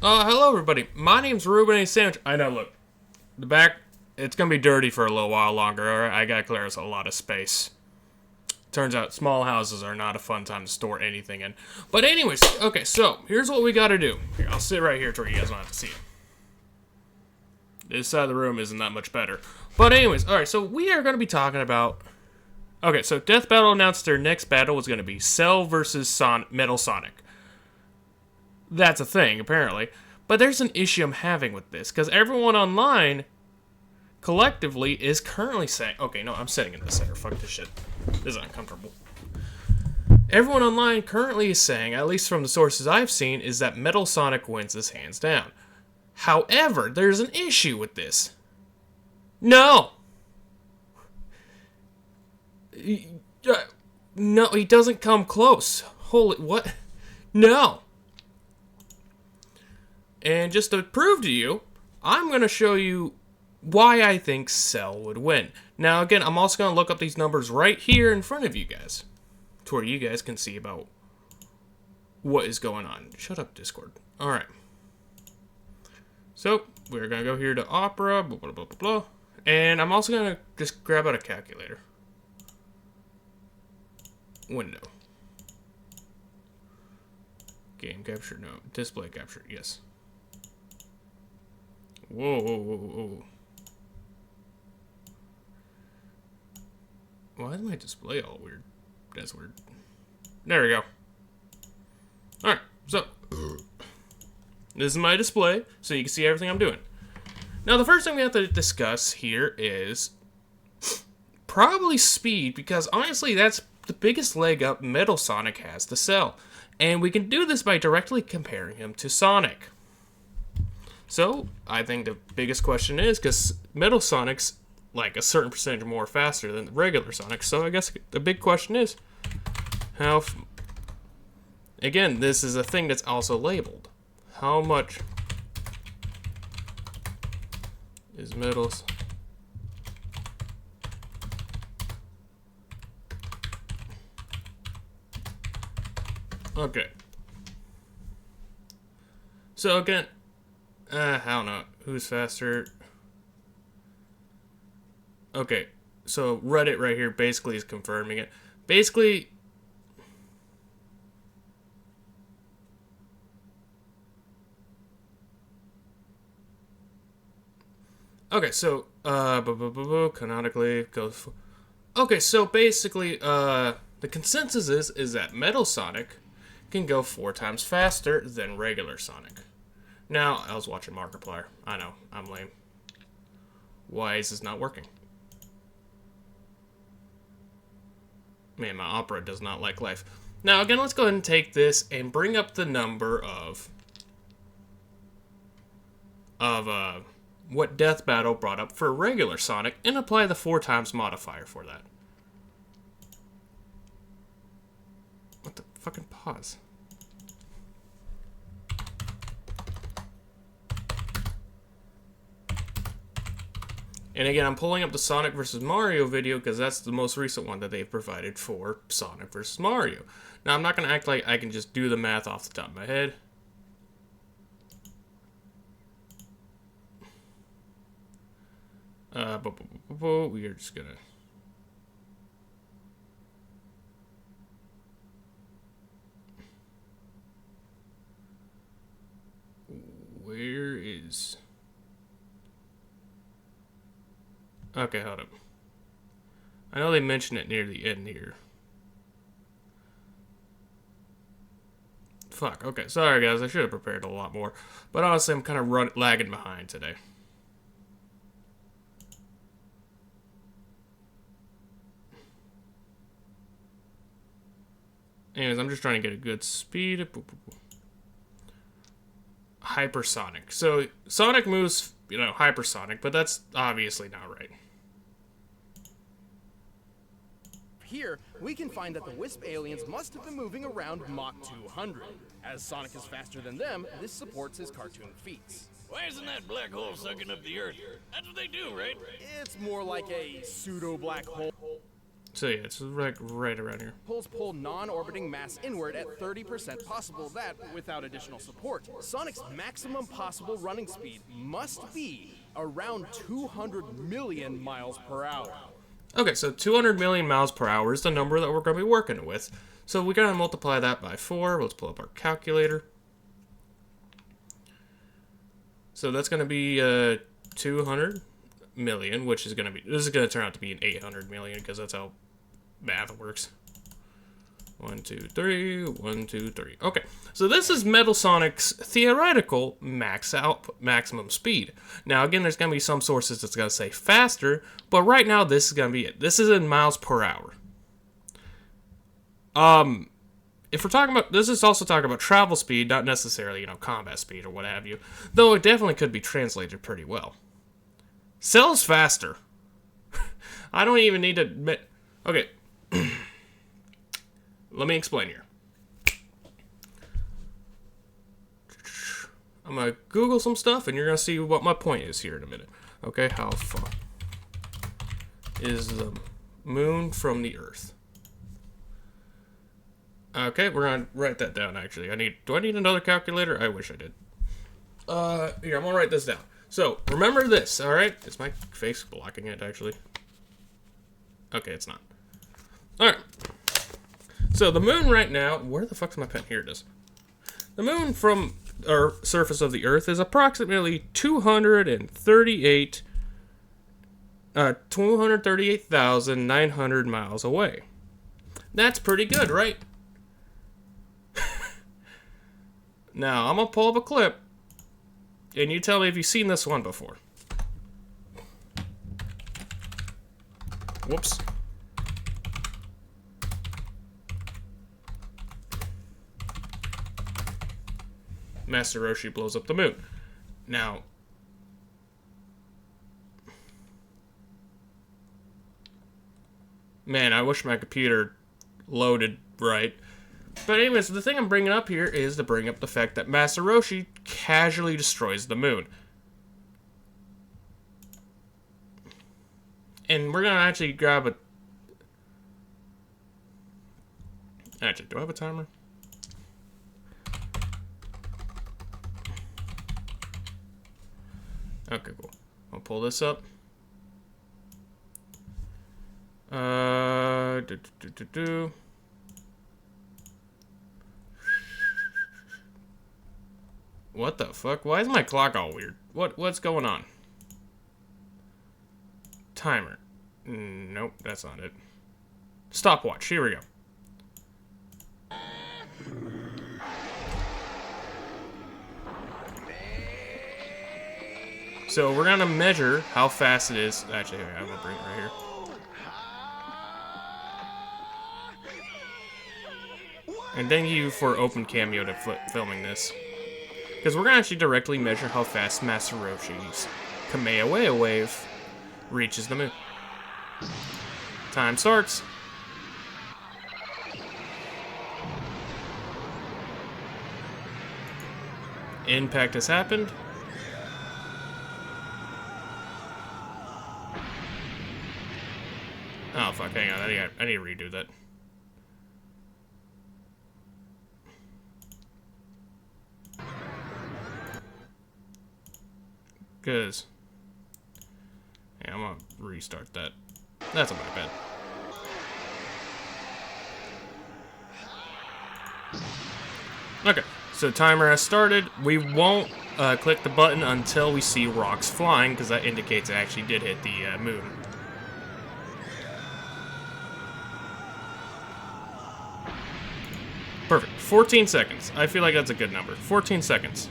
Hello everybody. My name's Ruben A. Sandwich. I know, look. The back, it's gonna be dirty for a little while longer, alright? I gotta clear us a lot of space. Turns out small houses are not a fun time to store anything in. But anyways, okay, so, here's what we gotta do. Here, I'll sit right here to where you guys don't have to see it. This side of the room isn't that much better. But anyways, alright, so we are gonna be talking about... Okay, so Death Battle announced their next battle was gonna be Cell versus Metal Sonic. That's a thing, apparently. But there's an issue I'm having with this, because everyone online, collectively, is currently saying... Okay, no, I'm sitting in the center. Fuck this shit. This is uncomfortable. Everyone online currently is saying, at least from the sources I've seen, is that Metal Sonic wins this hands down. However, there's an issue with this. No! No, he doesn't come close. Holy... What? No! And just to prove to you, I'm going to show you why I think Cell would win. Now, again, I'm also going to look up these numbers right here in front of you guys, to where you guys can see about what is going on. Shut up, Discord. Alright. So, we're going to go here to Opera, blah, blah, blah, blah, blah. And I'm also going to just grab out a calculator. Window. Game capture, no. Display capture, yes. Whoa, whoa, whoa, whoa. Why is my display all weird? That's weird. There we go. Alright, so. This is my display, so you can see everything I'm doing. Now, the first thing we have to discuss here is probably speed, because honestly, that's the biggest leg up Metal Sonic has to Cell. And we can do this by directly comparing him to Sonic. So, I think the biggest question is, because Metal Sonic's like a certain percentage more faster than the regular Sonic, so I guess the big question is, how... Again, this is a thing that's also labeled. How much is Metal's... Okay. So again... I don't know. Who's faster? Okay, so Reddit right here basically is confirming it. Basically, okay, so canonically goes. Okay, so basically, the consensus is that Metal Sonic can go 4 times faster than regular Sonic. Now, I was watching Markiplier. I know, I'm lame. Why is this not working? Man, my Opera does not like life. Now, again, let's go ahead and take this and bring up the number of what Death Battle brought up for regular Sonic and apply the 4 times modifier for that. What the fucking pause? And again, I'm pulling up the Sonic vs. Mario video because that's the most recent one that they've provided for Sonic vs. Mario. Now, I'm not going to act like I can just do the math off the top of my head. We are just going to... Where is... Okay, hold up. I know they mentioned it near the end here. Fuck, okay. Sorry, guys. I should have prepared a lot more. But honestly, I'm kind of lagging behind today. Anyways, I'm just trying to get a good speed. Hypersonic. So, Sonic moves, you know, hypersonic, but that's obviously not right. Here, we can find that the Wisp aliens must have been moving around Mach 200. As Sonic is faster than them, this supports his cartoon feats. Why isn't that black hole sucking up the Earth? That's what they do, right? It's more like a pseudo-black hole. So yeah, it's like right around here. Pull non-orbiting mass inward at 30% possible, that without additional support. Sonic's maximum possible running speed must be around 200 million miles per hour. Okay, so 200 million miles per hour is the number that we're going to be working with. So we got to multiply that by 4. Let's pull up our calculator. So that's going to be 200 million, which is going to be, this is going to turn out to be an 800 million because that's how math works. 1, 2, 3, 1, 2, 3. Okay, so this is Metal Sonic's theoretical maximum speed. Now, again, there's going to be some sources that's going to say faster, but right now this is going to be it. This is in miles per hour. If we're talking about, this is also talking about travel speed, not necessarily, combat speed or what have you, though it definitely could be translated pretty well. Cell's faster. I don't even need to admit. Okay. Let me explain here. I'm going to Google some stuff, and you're going to see what my point is here in a minute. Okay, how far is the moon from the Earth? Okay, we're going to write that down, actually. Do I need another calculator? I wish I did. Here, I'm going to write this down. So, remember this, alright? Is my face blocking it, actually? Okay, it's not. Alright. So, the moon right now... Where the fuck's my pen? Here it is. The moon from our surface of the Earth is approximately 238,900 miles away. That's pretty good, right? Now, I'm going to pull up a clip, and you tell me if you've seen this one before. Whoops. Master Roshi blows up the moon. Now, man, I wish my computer loaded right. But anyways, the thing I'm bringing up here is to bring up the fact that Master Roshi casually destroys the moon. And we're going to actually grab a... Actually, do I have a timer? Okay, cool. I'll pull this up. What the fuck? Why is my clock all weird? What's going on? Timer. Nope, that's not it. Stopwatch. Here we go. So we're gonna measure how fast it is. Actually, I'm gonna bring it right here. And thank you for Open Cameo to filming this. Because we're going to actually directly measure how fast Master Roshi's Kamehameha wave reaches the moon. Time starts. Impact has happened. Oh, fuck, hang on. I need to redo that. Because... yeah, I'm gonna restart that. That's not bad. Okay, so timer has started. We won't click the button until we see rocks flying, because that indicates it actually did hit the moon. Perfect. 14 seconds. I feel like that's a good number. 14 seconds.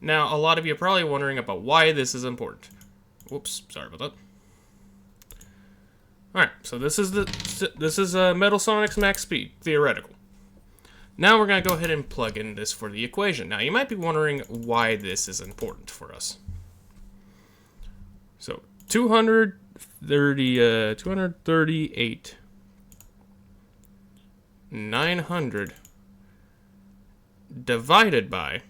Now, a lot of you are probably wondering about why this is important. Whoops, sorry about that. Alright, so this is Metal Sonic's max speed, theoretical. Now we're going to go ahead and plug in this for the equation. Now, you might be wondering why this is important for us. So, 238 900 divided by,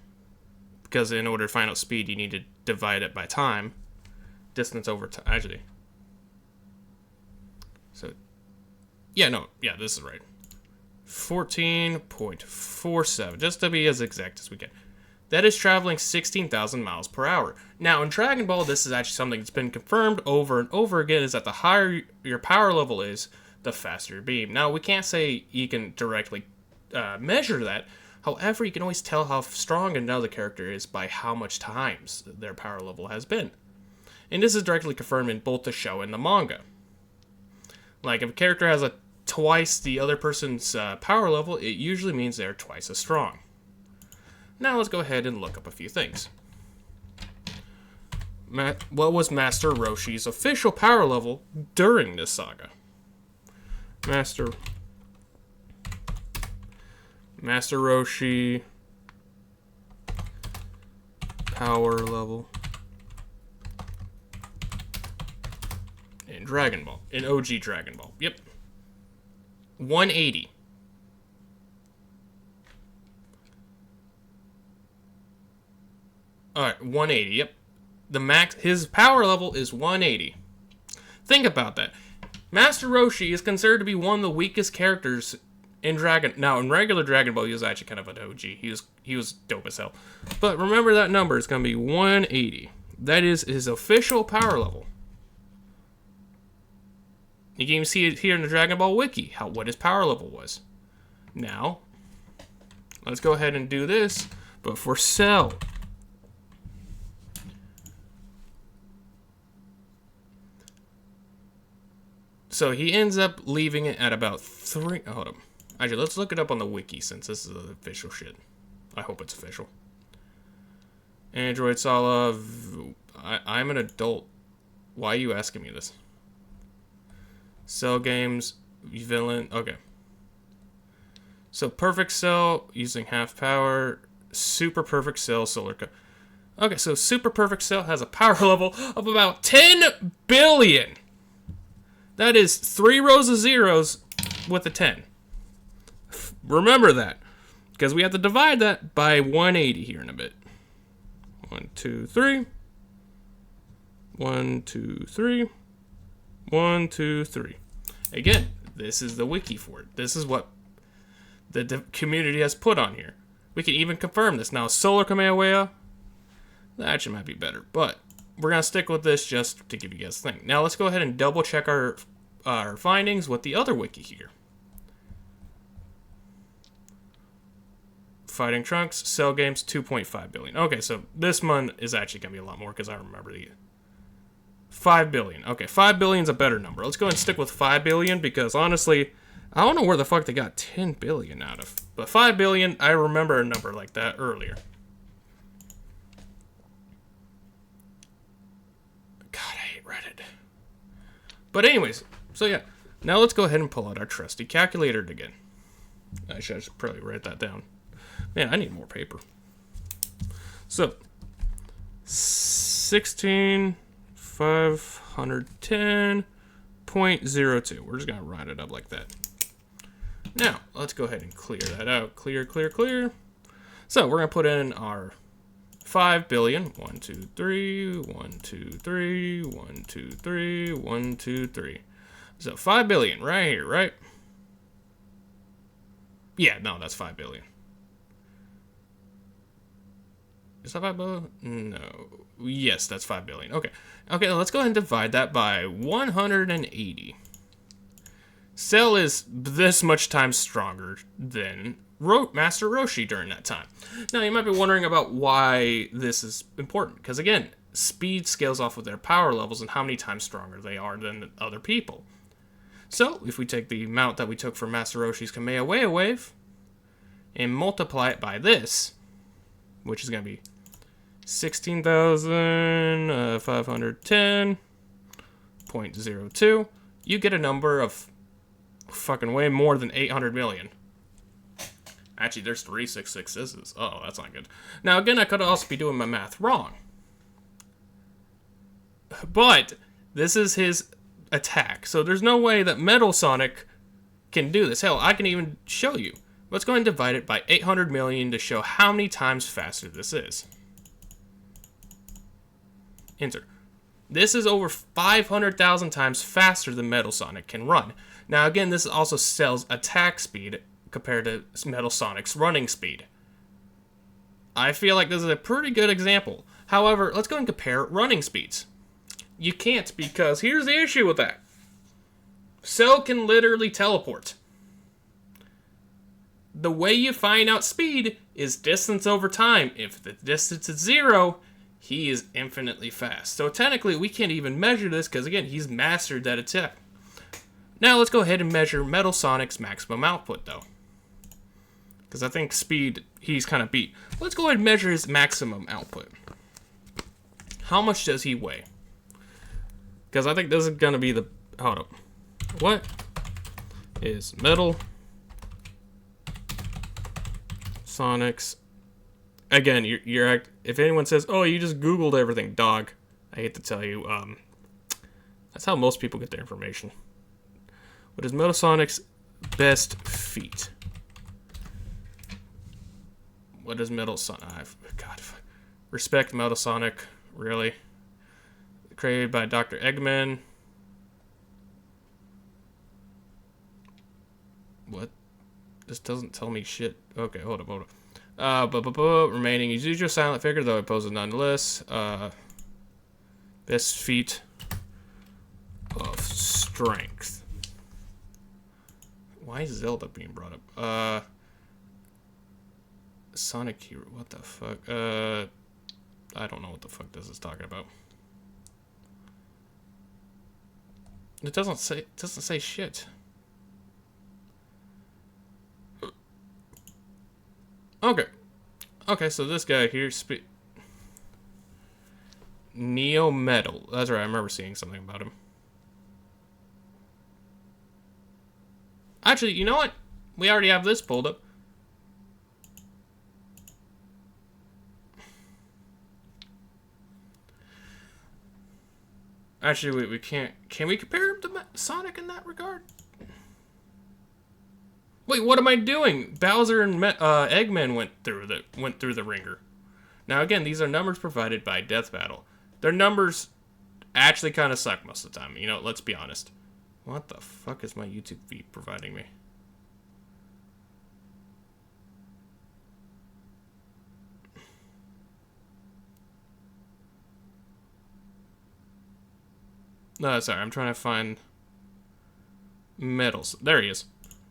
because in order to find out speed, you need to divide it by time. Distance over time, actually. Yeah, no, yeah, this is right. 14.47, just to be as exact as we can. That is traveling 16,000 miles per hour. Now, in Dragon Ball, this is actually something that's been confirmed over and over again, is that the higher your power level is, the faster your beam. Now, we can't say you can directly measure that. However, you can always tell how strong another character is by how much times their power level has been. And this is directly confirmed in both the show and the manga. Like, if a character has a twice the other person's power level, it usually means they're twice as strong. Now let's go ahead and look up a few things. What was Master Roshi's official power level during this saga? Master Roshi power level in Dragon Ball. In OG Dragon Ball. Yep. 180. Alright, 180, yep. The max, his power level is 180. Think about that. Master Roshi is considered to be one of the weakest characters in Dragon. Now, in regular Dragon Ball, he was actually kind of an OG. He was dope as hell. But remember that number is going to be 180. That is his official power level. You can even see it here in the Dragon Ball Wiki, what his power level was. Now, let's go ahead and do this, but for Cell. So he ends up leaving it at about 3... Hold up. Actually, let's look it up on the wiki since this is the official shit. I hope it's official. Android Sala... I'm an adult. Why are you asking me this? Cell games... Villain... Okay. So Perfect Cell using half power. Super Perfect Cell Solar... Okay, so Super Perfect Cell has a power level of about 10 billion! That is 3 rows of zeros with a 10. Remember that. Because we have to divide that by 180 here in a bit. 1, 2, 3. 1, 2, 3. 1, 2, 3. Again, this is the wiki for it. This is what the community has put on here. We can even confirm this. Now, Solar Kamehameha, that actually might be better. But we're going to stick with this just to give you guys a thing. Now, let's go ahead and double check our findings with the other wiki here. Fighting Trunks, Cell Games, 2.5 billion. Okay, so this one is actually going to be a lot more because I remember the 5 billion. Okay, 5 billion is a better number. Let's go ahead and stick with 5 billion because honestly, I don't know where the fuck they got 10 billion out of. But 5 billion, I remember a number like that earlier. God, I hate Reddit. But anyways, so yeah. Now let's go ahead and pull out our trusty calculator again. I should probably write that down. Man, I need more paper. So, 16,510.02. We're just going to round it up like that. Now, let's go ahead and clear that out. Clear, clear, clear. So, we're going to put in our 5 billion. 1, 2, 3. 1, 2, 3. 1, 2, 3. 1, 2, 3. So, 5 billion right here, right? Yeah, no, that's 5 billion. Is that 5 billion? No. Yes, that's 5 billion. Okay. Okay, let's go ahead and divide that by 180. Cell is this much times stronger than Master Roshi during that time. Now, you might be wondering about why this is important. Because, again, speed scales off with their power levels and how many times stronger they are than other people. So, if we take the amount that we took from Master Roshi's Kamehameha Wave and multiply it by this, which is going to be 16,510.02, you get a number of fucking way more than 800 million. Actually, there's 366s. Oh, that's not good. Now, again, I could also be doing my math wrong. But this is his attack, so there's no way that Metal Sonic can do this. Hell, I can even show you. Let's go ahead and divide it by 800 million to show how many times faster this is. Enter. This is over 500,000 times faster than Metal Sonic can run. Now, again, this also sells attack speed compared to Metal Sonic's running speed. I feel like this is a pretty good example. However, let's go and compare running speeds. You can't, because here's the issue with that. Cell can literally teleport. The way you find out speed is distance over time. If the distance is 0, he is infinitely fast. So technically, we can't even measure this because, again, he's mastered that attack. Now, let's go ahead and measure Metal Sonic's maximum output, though. Because I think speed, he's kind of beat. Let's go ahead and measure his maximum output. How much does he weigh? Because I think this is going to be the... Hold up. What is Metal Sonic's... Again, you're if anyone says, oh, you just Googled everything, dog. I hate to tell you, that's how most people get their information. What is Metal Sonic's best feat? What is Metal Sonic? God, respect Metal Sonic, really. Created by Dr. Eggman. What? This doesn't tell me shit. Okay, hold up. Remaining, he's usually a silent figure, though he poses nonetheless. Best feat of strength. Why is Zelda being brought up? Sonic Hero, what the fuck? I don't know what the fuck this is talking about. It doesn't say shit. Okay, so this guy here, Neo Metal. That's right, I remember seeing something about him. Actually, you know what? We already have this pulled up. Actually, we can't. Can we compare him to Sonic in that regard? Wait, what am I doing? Bowser and Eggman went through the ringer. Now again, these are numbers provided by Death Battle. Their numbers actually kind of suck most of the time. You know, let's be honest. What the fuck is my YouTube feed providing me? No, sorry, I'm trying to find medals. There he is.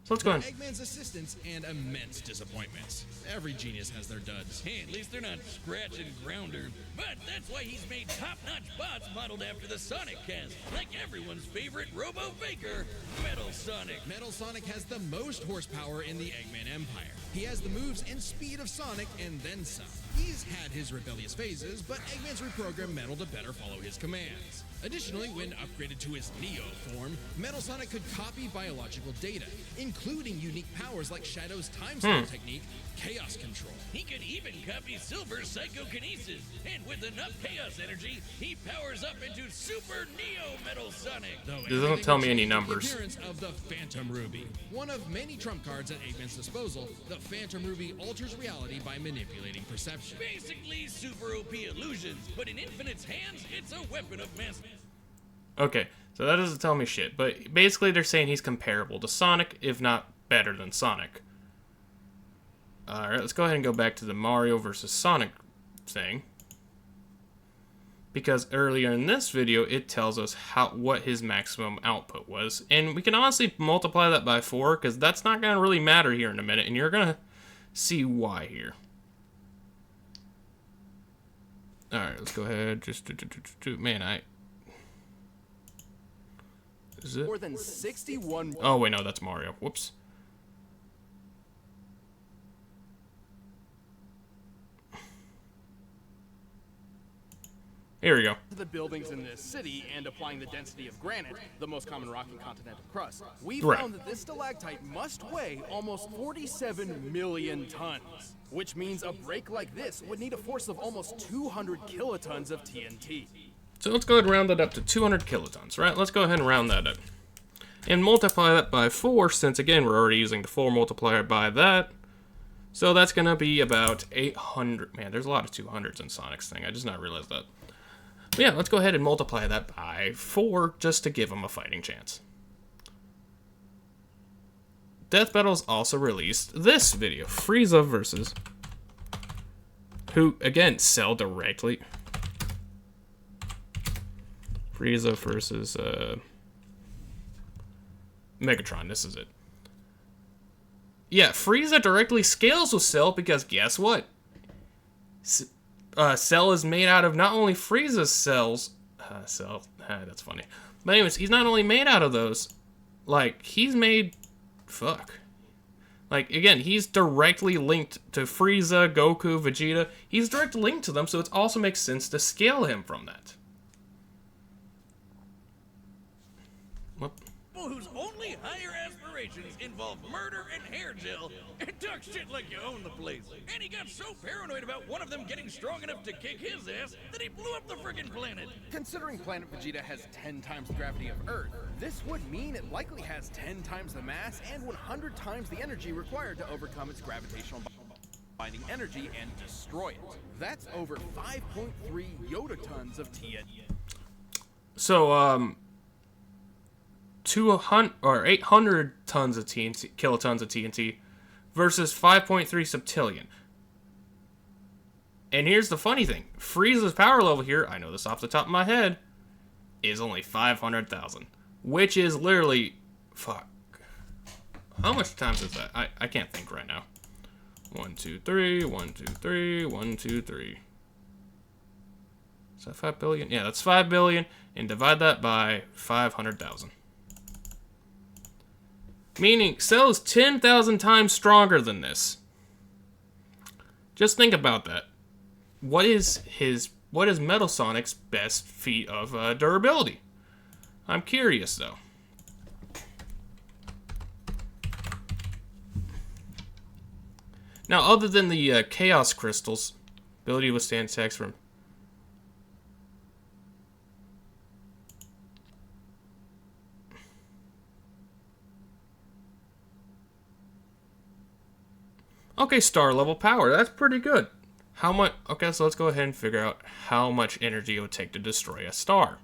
So let's go ahead. Eggman's assistance and immense disappointments. Every genius has their duds. Hey, at least they're not Scratch and Grounder. But that's why he's made top-notch bots modeled after the Sonic cast, like everyone's favorite Robo Faker, Metal Sonic. Metal Sonic has the most horsepower in the Eggman Empire. He has the moves and speed of Sonic and then some. He's had his rebellious phases, but Eggman's reprogrammed Metal to better follow his commands. Additionally, when upgraded to his Neo form, Metal Sonic could copy biological data, including unique powers like Shadow's time stone technique, Chaos Control. He could even copy Silver's Psychokinesis, and with enough Chaos Energy, he powers up into Super Neo Metal Sonic. Though This doesn't tell me any everything numbers. the appearance of the Phantom Ruby. One of many trump cards at Eggman's disposal, the Phantom Ruby alters reality by manipulating perception. Basically, super OP illusions, but in Infinite's hands, it's a weapon of mass. Okay, so that doesn't tell me shit. But basically, they're saying he's comparable to Sonic, if not better than Sonic. Alright, let's go ahead and go back to the Mario versus Sonic thing. Because earlier in this video, it tells us what his maximum output was. And we can honestly multiply that by 4, because that's not going to really matter here in a minute. And you're going to see why here. Alright, let's go ahead. Man, is it? More than 61. Oh, wait, no, that's Mario. Whoops. Here we go. The buildings in this city and applying the density of granite, the most common rock in continental crust, we Right. found that this stalactite must weigh almost 47 million tons, which means a break like this would need a force of almost 200 kilotons of TNT. So let's go ahead and round that up to 200 kilotons, right? Let's go ahead and round that up. And multiply that by 4, since again, we're already using the 4 multiplier by that. So that's going to be about 800. Man, there's a lot of 200s in Sonic's thing. I just not realized that. But yeah, let's go ahead and multiply that by 4 just to give him a fighting chance. Death Battles also released this video, Frieza versus, who, again, Cell directly. Frieza versus Megatron, this is it. Yeah, Frieza directly scales with Cell because guess what? Cell is made out of not only Frieza's cells, that's funny. But anyways, he's not only made out of those, like, he's made, like, again, he's directly linked to Frieza, Goku, Vegeta. He's directly linked to them, so it also makes sense to scale him from that. Whoop. Whose only higher aspirations involve murder and hair gel, and talk shit like you own the place. And he got so paranoid about one of them getting strong enough to kick his ass that he blew up the friggin' planet. Considering Planet Vegeta has 10 times the gravity of Earth, this would mean it likely has 10 times the mass and 100 times the energy required to overcome its gravitational binding energy and destroy it. That's over 5.3 yotatons of TNT. So, 200 or 800 tons of TNT, kilotons of TNT, versus 5.3 septillion. And here's the funny thing: Frieza's power level here, I know this off the top of my head, is only 500,000, which is literally, how much times is that? I can't think right now. 1, 2, 3, 1, 2, 3, 1, 2, 3. Is that 5 billion? Yeah, that's 5 billion, and divide that by 500,000. Meaning, Cell is 10,000 times stronger than this. Just think about that. What is Metal Sonic's best feat of durability? I'm curious, though. Now, other than the Chaos Crystals, ability to withstand attacks from... Okay, star level power. That's pretty good. How much? Okay, so let's go ahead and figure out how much energy it would take to destroy a star.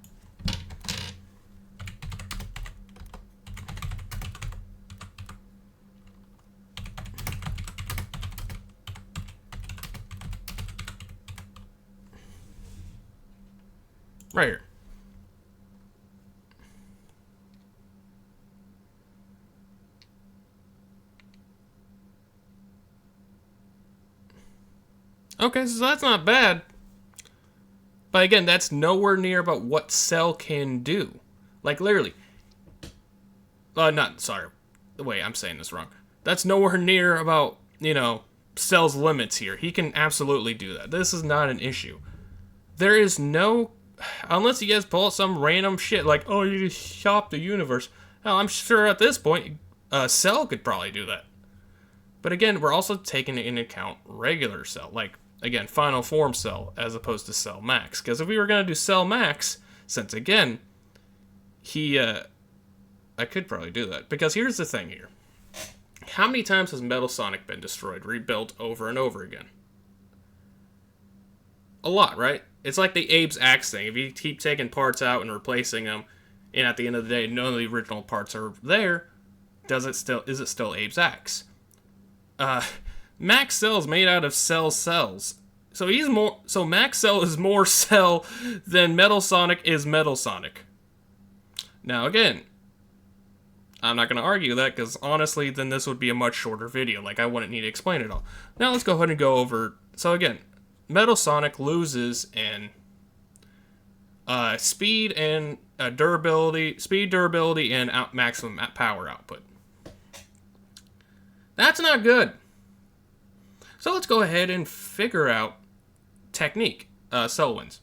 Right here. Okay, so that's not bad. But again, that's nowhere near about what Cell can do. Like, literally. Sorry. Wait, I'm saying this wrong. That's nowhere near about, Cell's limits here. He can absolutely do that. This is not an issue. There is no... Unless you guys pull out some random shit like, oh, you just shop the universe. Hell, I'm sure at this point, Cell could probably do that. But again, we're also taking into account regular Cell. Like, again, Final Form Cell as opposed to Cell Max. Because if we were going to do Cell Max, since again, I could probably do that. Because here's the thing here. How many times has Metal Sonic been destroyed, rebuilt over and over again? A lot, right? It's like the Abe's Axe thing. If you keep taking parts out and replacing them, and at the end of the day, none of the original parts are there, is it still Abe's Axe? Max Cell is made out of Cell cells. So Max Cell is more Cell than Metal Sonic is Metal Sonic. Now again, I'm not going to argue that, because honestly, then this would be a much shorter video. Like, I wouldn't need to explain it all. Now let's go ahead and go over... So again, Metal Sonic loses in speed and durability, and maximum power output. That's not good. So let's go ahead and figure out technique. Cell wins.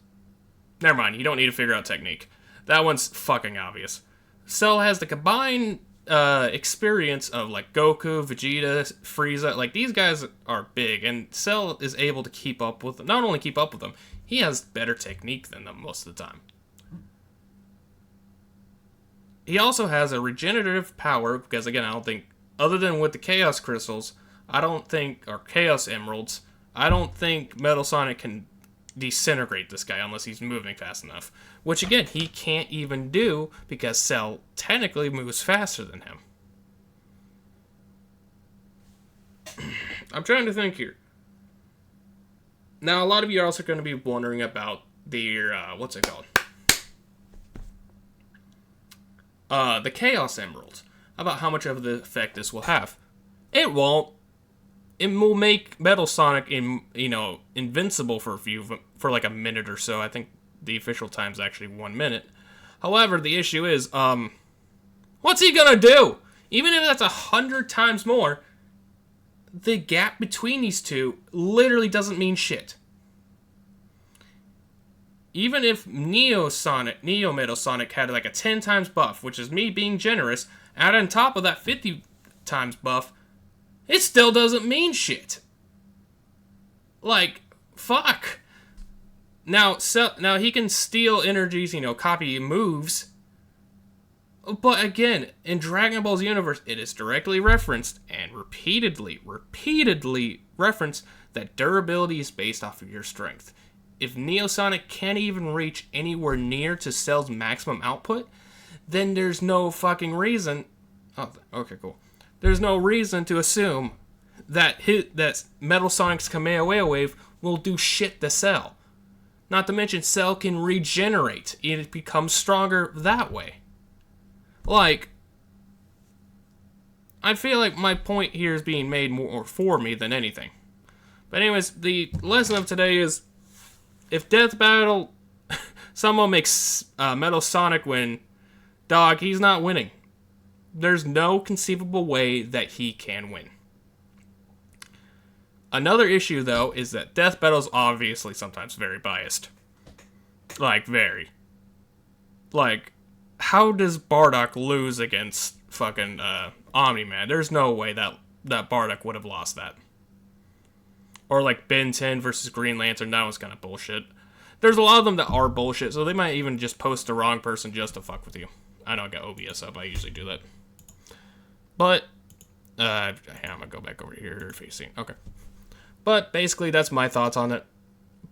Never mind, you don't need to figure out technique. That one's fucking obvious. Cell has the combined experience of like Goku, Vegeta, Frieza. Like, these guys are big, and Cell is able to keep up with them. Not only keep up with them, he has better technique than them most of the time. He also has a regenerative power, because again, I don't think, other than with the Chaos Crystals, or Chaos Emeralds, I don't think Metal Sonic can disintegrate this guy unless he's moving fast enough. Which again, he can't even do, because Cell technically moves faster than him. I'm trying to think here. Now, a lot of you are also going to be wondering about the, what's it called? The Chaos Emeralds. About how much of the effect this will have. It won't. It will make Metal Sonic, invincible for like a minute or so. I think the official time is actually 1 minute. However, the issue is, what's he gonna do? Even if that's 100 times more, the gap between these two literally doesn't mean shit. Even if Neo Metal Sonic had like a 10 times buff, which is me being generous, add on top of that 50 times buff, it still doesn't mean shit. Like, fuck. Now he can steal energies, copy moves. But again, in Dragon Ball's universe, it is directly referenced and repeatedly referenced that durability is based off of your strength. If Neo Sonic can't even reach anywhere near to Cell's maximum output, then there's no fucking reason. Oh, okay, cool. There's no reason to assume that Metal Sonic's Kamehameha Wave will do shit to Cell. Not to mention, Cell can regenerate. It becomes stronger that way. Like, I feel like my point here is being made more for me than anything. But anyways, the lesson of today is, if Death Battle, someone makes Metal Sonic win, dog, he's not winning. There's no conceivable way that he can win. Another issue, though, is that Death Battle's obviously sometimes very biased. Like, very. Like, how does Bardock lose against fucking Omni-Man? There's no way that Bardock would have lost that. Or like Ben 10 versus Green Lantern, that was kind of bullshit. There's a lot of them that are bullshit, so they might even just post the wrong person just to fuck with you. I know I got OBS up, I usually do that. But, I'm gonna go back over here facing, okay. But basically, that's my thoughts on it.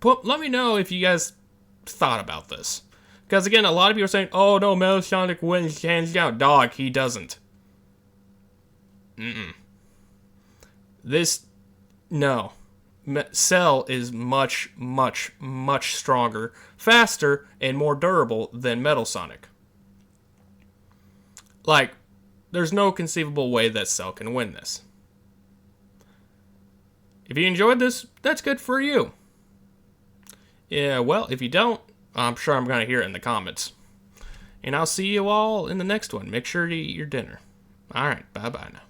Let me know if you guys thought about this. Because again, a lot of people are saying, oh no, Metal Sonic wins hands down. Dog, he doesn't. No. Cell is much, much, much stronger, faster, and more durable than Metal Sonic. Like, there's no conceivable way that Cell can win this. If you enjoyed this, that's good for you. Yeah, well, if you don't, I'm sure I'm going to hear it in the comments. And I'll see you all in the next one. Make sure to eat your dinner. Alright, bye-bye now.